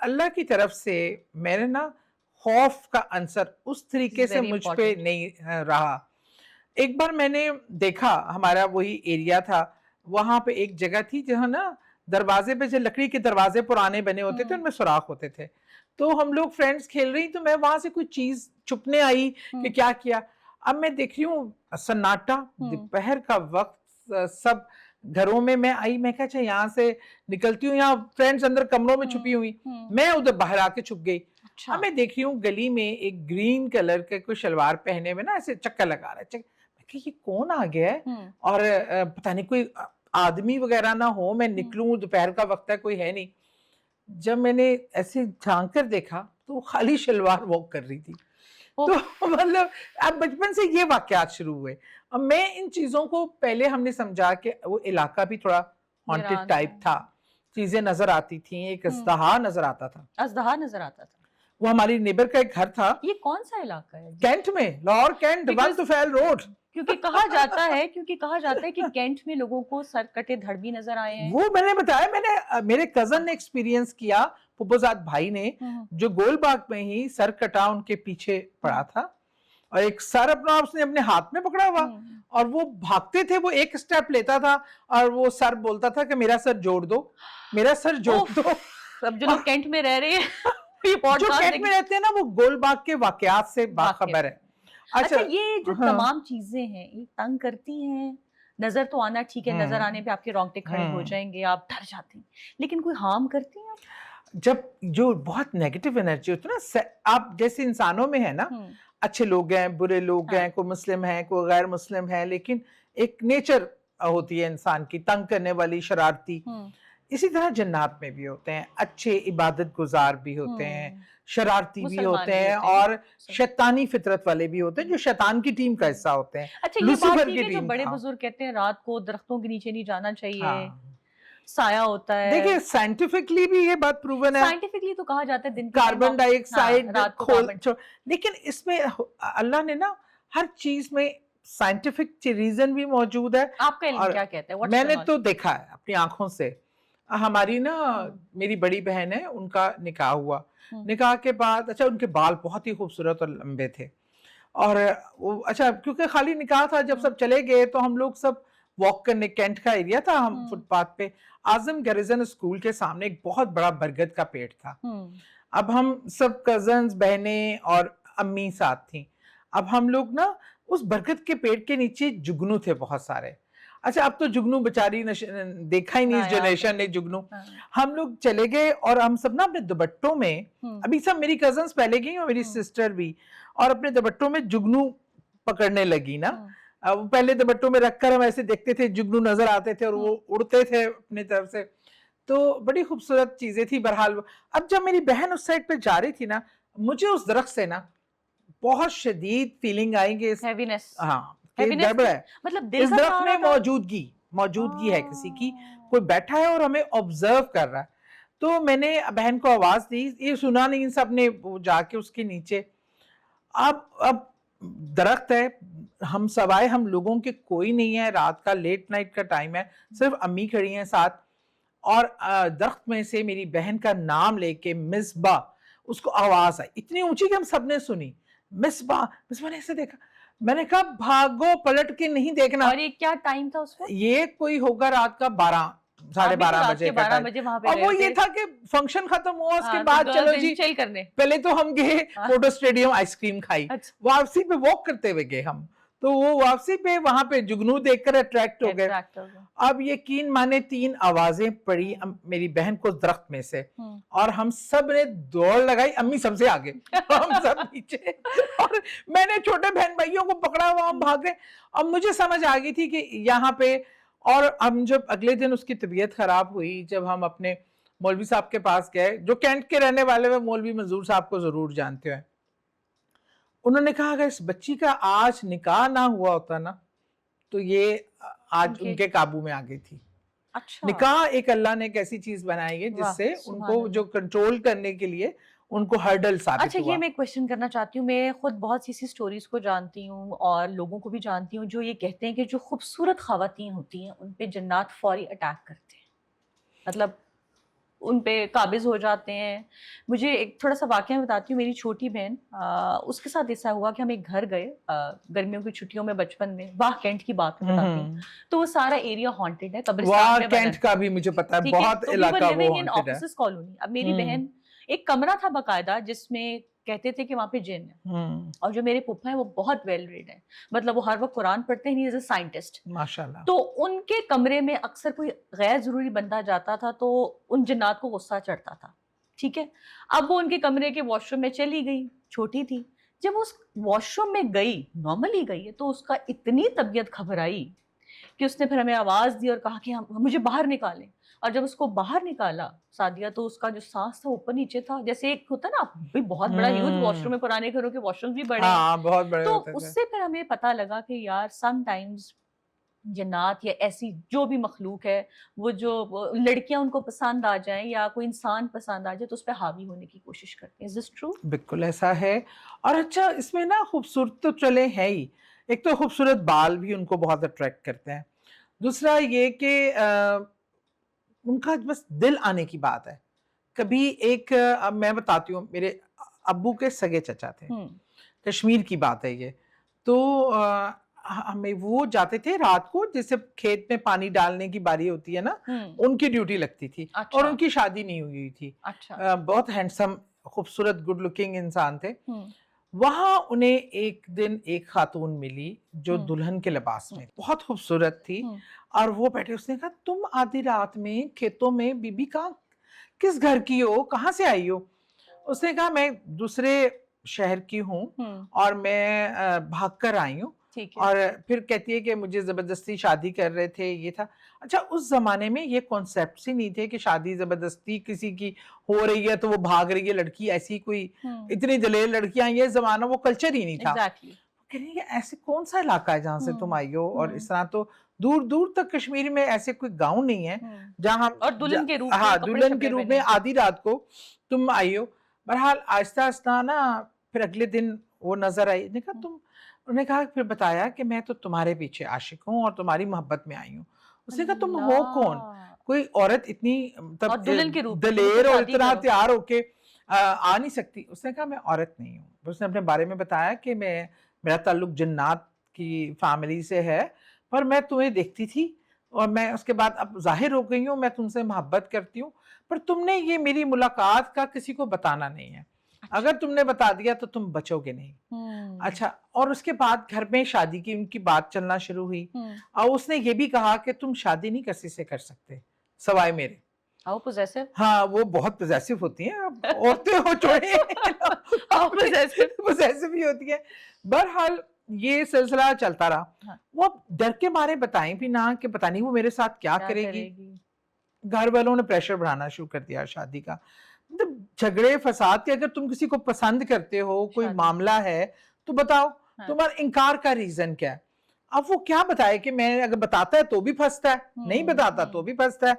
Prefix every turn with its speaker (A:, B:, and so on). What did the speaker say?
A: اللہ کی طرف سے میرے نا خوف کا عنصر اس طریقے سے مجھ پہ نہیں رہا. ایک بار میں نے دیکھا, ہمارا وہی ایریا تھا, وہاں پہ ایک جگہ تھی جہاں نا دروازے پہ جو لکڑی کے دروازے پرانے بنے ہوتے تھے ان میں سوراخ ہوتے تھے. تو ہم لوگ فرینڈز کھیل رہی, تو میں وہاں سے کوئی چیز چھپنے آئی کہ کیا کیا. اب میں دیکھ رہی ہوں سناٹا, دوپہر کا وقت, سب گھروں میں آئی, میں کہا اچھا یہاں سے نکلتی ہوں, یہاں فرینڈز اندر کمروں میں چھپی ہوئی, میں ادھر باہر آ کے چھپ گئی. اب میں دیکھ رہی ہوں گلی میں ایک گرین کلر کے کوئی شلوار پہنے ہوئے نا ایسے چکر لگا رہا ہے. میں کہ یہ کون آ گیا ہے, اور پتہ نہیں کوئی آدمی وغیرہ نہ ہو, میں نکلوں, دوپہر کا وقت ہے, کوئی ہے نہیں. جب میں نے ایسے جھانک کر دیکھا تو وہ خالی شلوار واک کر رہی تھی. تو مطلب اب بچپن سے یہ واقعات شروع ہوئے. اب میں ان چیزوں کو پہلے ہم نے سمجھا کہ وہ علاقہ بھی تھوڑا ہانٹڈ ٹائپ تھا, چیزیں نظر آتی تھیں, ایک ازدہا نظر آتا تھا. وہ ہماری نیبر کا ایک گھر تھا.
B: یہ کون سا علاقہ ہے؟
A: کینٹ میں, لاہور کینٹ, ون طفیل روڈ.
B: کیونکہ کہا جاتا ہے کہ کینٹ میں لوگوں کو سر کٹے دھڑ بھی نظر آئے ہیں.
A: وہ میں نے بتایا, میں نے میرے کزن نے ایکسپیرینس کیا, پھپھوزاد بھائی نے, جو گول باغ میں ہی سر کٹا ان کے پیچھے پڑا تھا, اور ایک سر اپنا اس نے اپنے ہاتھ میں پکڑا ہوا, اور وہ بھاگتے تھے, وہ ایک سٹیپ لیتا تھا اور وہ سر بولتا تھا کہ میرا سر جوڑ دو, میرا سر جوڑ دو.
B: اب جو لوگ کینٹ میں رہ رہے ہیں,
A: جو کینٹ میں رہتے ہیں نا, وہ گول باغ کے واقعات سے باخبر ہے.
B: اچھا, یہ جو تمام چیزیں ہیں یہ تنگ کرتی ہیں؟ نظر تو آنا ٹھیک ہے, نظر آنے پہ آپ کے رونگٹے کھڑے ہو جائیں گے, آپ ڈر جاتے ہیں, لیکن کوئی ہارم کرتی ہیں؟
A: جب جو بہت نیگیٹو انرجی ہوتی ہے نا, آپ جیسے انسانوں میں ہے نا, اچھے لوگ ہیں, برے لوگ ہیں, کوئی مسلم ہے, کوئی غیر مسلم ہے, لیکن ایک نیچر ہوتی ہے انسان کی تنگ کرنے والی, شرارتی. اسی طرح جنات میں بھی ہوتے ہیں, اچھے عبادت گزار بھی ہوتے ہیں, شرارتی بھی ہوتے ہیں, اور شیطانی فطرت والے بھی ہوتے ہیں جو شیطان کی ٹیم کا حصہ ہوتے ہیں.
B: اچھا, یہ بات ہے کہ جو بڑے بزرگ کہتے ہیں رات کو درختوں کے نیچے نہیں جانا چاہیے, سایہ ہوتا ہے.
A: دیکھیں سائنٹیفکلی بھی یہ بات پروون ہے,
B: سائنٹیفکلی تو کہا جاتا ہے دن کے
A: کاربن ڈائی آکسائڈ لیکن اس میں اللہ نے نا ہر چیز میں سائنٹیفک ریزن بھی موجود ہے.
B: آپ کا علم کیا کہتا ہے؟
A: میں نے تو دیکھا ہے اپنی آنکھوں سے. ہماری نا میری بڑی بہن ہے, ان کا نکاح ہوا, نکاح کے بعد اچھا ان کے بال بہت ہی خوبصورت اور لمبے تھے, اور اچھا کیونکہ خالی نکاح تھا, جب سب چلے گئے تو ہم لوگ سب واک کرنے, کینٹ کا ایریا تھا, ہم فٹ پاتھ پہ, اعظم گریزن اسکول کے سامنے ایک بہت بڑا برگد کا پیڑ تھا. اب ہم سب کزنز, بہنیں اور امی ساتھ تھیں. اب ہم لوگ نا اس برگد کے پیڑ کے نیچے جگنو تھے بہت سارے. اچھا اب تو جگنو بچاری دیکھا ہی نہیں اس جنریشن نے جگنو. ہم لوگ چلے گئے اور ہم سب نا اپنے دوپٹوں میں, ابھی سب میری کزنز پہلے گئی اور میری سسٹر بھی, اور اپنے دوپٹوں میں جگنو پکڑنے لگی نا. پہلے دوپٹوں میں رکھ کر ہم ایسے دیکھتے تھے, جگنو نظر آتے تھے اور وہ اڑتے تھے اپنی طرف سے, تو بڑی خوبصورت چیزیں تھی. بہرحال اب جب میری بہن اس سائڈ پہ جا رہی تھی نا, مجھے اس درخت سے نا بہت شدید فیلنگ آئیں گے, ہاں گڑبڑ ہے, اس درخت میں موجودگی ہے کسی کی, کوئی بیٹھا ہے اور ہمیں آبزرو کر رہا ہے. تو میں نے بہن کو آواز دی, یہ سنا نہیں, سب نے جا کے اس کے نیچے. اب درخت ہے, ہم سوائے ہم لوگوں کے کوئی نہیں ہے, رات کا لیٹ نائٹ کا ٹائم ہے, صرف امی کھڑی ہیں ساتھ, اور درخت میں سے میری بہن کا نام لے کے مصباح, اس کو آواز آئی اتنی اونچی کہ ہم سب نے سنی, مصباح. مصباح نے ایسے دیکھا, میں نے کہا بھاگو, پلٹ کے نہیں دیکھنا.
B: اور یہ کیا ٹائم تھا اس وقت؟
A: یہ کوئی ہوگا رات کا 12-12:30 بجے کا ٹائم, اور وہ یہ تھا کہ فنکشن ختم ہوا, اس کے بعد چلو جی
B: چل کرنے,
A: پہلے تو ہم گئے فوٹو اسٹیڈیم, آئس کریم کھائی, واپسی پہ واک کرتے ہوئے گئے ہم, تو وہ واپسی پہ وہاں پہ جگنو دیکھ کر اٹریکٹ ہو گئے. اب یقین مانے 3 آوازیں پڑی میری بہن کو درخت میں سے, اور ہم سب نے دوڑ لگائی, امی سب سے آگے, ہم سب نیچے, اور میں نے چھوٹے بہن بھائیوں کو پکڑا ہوا, ہم بھاگ گئے. اب مجھے سمجھ آ گئی تھی کہ یہاں پہ, اور ہم جب اگلے دن اس کی طبیعت خراب ہوئی, جب ہم اپنے مولوی صاحب کے پاس گئے, جو کینٹ کے رہنے والے ہیں, مولوی منظور صاحب کو ضرور جانتے ہیں, انہوں نے کہا اگر اس بچی کا آج نکاح نہ ہوا ہوتا نا تو یہ آج ان کے قابو میں آ گئی تھی. نکاح ایک اللہ نے ایک ایسی چیز بنائی ہے جس سے ان کو جو کنٹرول کرنے کے لیے ان کو ہرڈل ثابت ہوا.
B: اچھا, یہ میں کوشچن کرنا چاہتی ہوں, میں خود بہت سی سٹوریز کو جانتی ہوں اور لوگوں کو بھی جانتی ہوں جو یہ کہتے ہیں کہ جو خوبصورت خواتین ہوتی ہیں ان پہ جنات فوری اٹیک کرتے ہیں, مطلب ان پہ قابض ہو جاتے ہیں. مجھے ایک تھوڑا سا واقعہ بتاتی ہوں. میری چھوٹی بہن, اس کے ساتھ ایسا ہوا کہ ہم ایک گھر گئے گرمیوں کی چھٹیوں میں بچپن میں. واہ کینٹ کی بات میں بتاتی ہوں. تو وہ سارا ایریا ہانٹیڈ ہے, قبرستان میں بنا
A: کینٹ کا بھی مجھے پتا ہے,
B: ٹھیک ہے.
A: بہت
B: تو we were
A: علاقہ وہ
B: living in
A: ہانٹیڈ ہے.
B: offices colony. اب میری بہن, ایک کمرہ تھا باقاعدہ جس میں کہتے تھے کہ وہاں پہ جن ہے. اور جو میرے پھپھا ہیں وہ بہت ویل ریڈ ہیں, مطلب وہ ہر وقت قرآن پڑھتے ہیں, ایز اے سائنٹسٹ.
A: ماشاءاللہ.
B: تو ان کے کمرے میں اکثر کوئی غیر ضروری بندہ جاتا تھا تو ان جنات کو غصہ چڑھتا تھا. ٹھیک ہے. اب وہ ان کے کمرے کے واش روم میں چلی گئی, چھوٹی تھی. جب وہ اس واش روم میں گئی, نارملی گئی ہے, تو اس کا اتنی طبیعت گھبرائی کہ اس نے پھر ہمیں آواز دی اور کہا کہ مجھے باہر نکالیں. اور جب اس کو باہر نکالا سعدیہ, تو اس کا جو سانس تھا اوپر نیچے تھا, جیسے ایک ہوتا نا بہت بڑا ہیوج واش روم ہے, پرانے گھروں کے واش روم بھی بڑے ہیں.
A: بہت بڑے
B: تو
A: ہوتے
B: اس
A: تھے.
B: سے پھر ہمیں پتہ لگا کہ یار سم ٹائمز جنات یا ایسی جو بھی مخلوق ہے, وہ جو لڑکیاں ان کو پسند آ جائیں یا کوئی انسان پسند آ جائے تو اس پہ حاوی ہونے کی کوشش کرتے ہیں. Is this true?
A: بالکل ایسا ہے. اور اچھا اس میں نا خوبصورت تو چلے ہیں ہی, ایک تو خوبصورت بال بھی ان کو بہت اٹریکٹ کرتے ہیں. دوسرا یہ کہ ان کا بس دل آنے کی بات ہے. کبھی ایک میں بتاتی ہوں, میرے ابو کے سگے چچا تھے, کشمیر کی بات ہے یہ. تو ہمیں وہ جاتے تھے رات کو, جیسے کھیت میں پانی ڈالنے کی باری ہوتی ہے نا, ان کی ڈیوٹی لگتی تھی. اور ان کی شادی نہیں ہوئی تھی. بہت ہینڈسم, خوبصورت, گڈ لکنگ انسان تھے. وہاں انہیں ایک دن ایک خاتون ملی جو دلہن کے لباس میں بہت خوبصورت تھی. اور وہ بیٹھے, اس نے کہا تم آدھی رات میں کھیتوں میں, بی بی کہاں, کس گھر کی ہو, کہاں سے آئی ہو؟ اس نے کہا میں دوسرے شہر کی ہوں اور میں بھاگ کر آئی ہوں. اور پھر کہتی ہے کہ مجھے زبردستی شادی کر رہے تھے, یہ تھا. اچھا اس زمانے میں یہ کانسیپٹس ہی نہیں تھے کہ شادی زبردستی کسی کی ہو رہی ہے تو وہ بھاگ رہی ہے لڑکی, ایسی کوئی اتنی دلیر لڑکیاں, یہ زمانہ وہ کلچر ہی نہیں تھا. کہہ رہی ہے ایسے کون سا علاقہ ہے جہاں سے تم آئی ہو, اور اس طرح تو دور دور تک کشمیر میں ایسے کوئی گاؤں نہیں ہے جہاں
B: دلہن کے روپ
A: ہاں دلہن کے روپ میں آدھی رات کو تم آئی ہو. بہرحال آہستہ آہستہ نا پھر اگلے دن وہ نظر آئی. نے کہا تم, انہوں نے کہا, پھر بتایا کہ میں تو تمہارے پیچھے عاشق ہوں اور تمہاری محبت میں آئی ہوں. اس نے کہا تم ہو کون, کوئی عورت اتنی دلیر اور اتنا تیار ہو کے آ نہیں سکتی. اس نے کہا میں عورت نہیں ہوں. اس نے اپنے بارے میں بتایا کہ میرا تعلق جنات کی فیملی سے ہے, پر میں تمہیں دیکھتی تھی اور میں اس کے بعد اب ظاہر ہو گئی ہوں, میں تم سے محبت کرتی ہوں, پر تم نے یہ میری ملاقات کا کسی کو بتانا نہیں ہے. اگر تم نے بتا دیا تو تم بچو گے نہیں. اچھا, اور اس کے بعد گھر میں شادی کی ان کی بات چلنا شروع ہوئی. اور اس نے یہ بھی کہا کہ تم شادی نہیں کسی سے کر سکتے سوائے میرے. ہاں وہ بہت پوزیسو ہوتی ہیں, عورتیں ہو چھوڑے پوزیسو بھی ہوتی ہیں. بہرحال یہ سلسلہ چلتا رہا. وہ ڈر کے مارے بتائیں بھی نہ کہ پتہ نہیں وہ میرے ساتھ کیا کرے گی. گھر والوں نے پریشر بڑھانا شروع کر دیا شادی کا. مطلب جھگڑے فساد کے, اگر تم کسی کو پسند کرتے ہو, کوئی معاملہ ہے تو بتاؤ, تمہارا انکار کا ریزن کیا ہے. اب وہ کیا بتائے کہ میں اگر بتاتا ہے تو بھی پھنستا ہے, نہیں بتاتا تو بھی پھنستا ہے.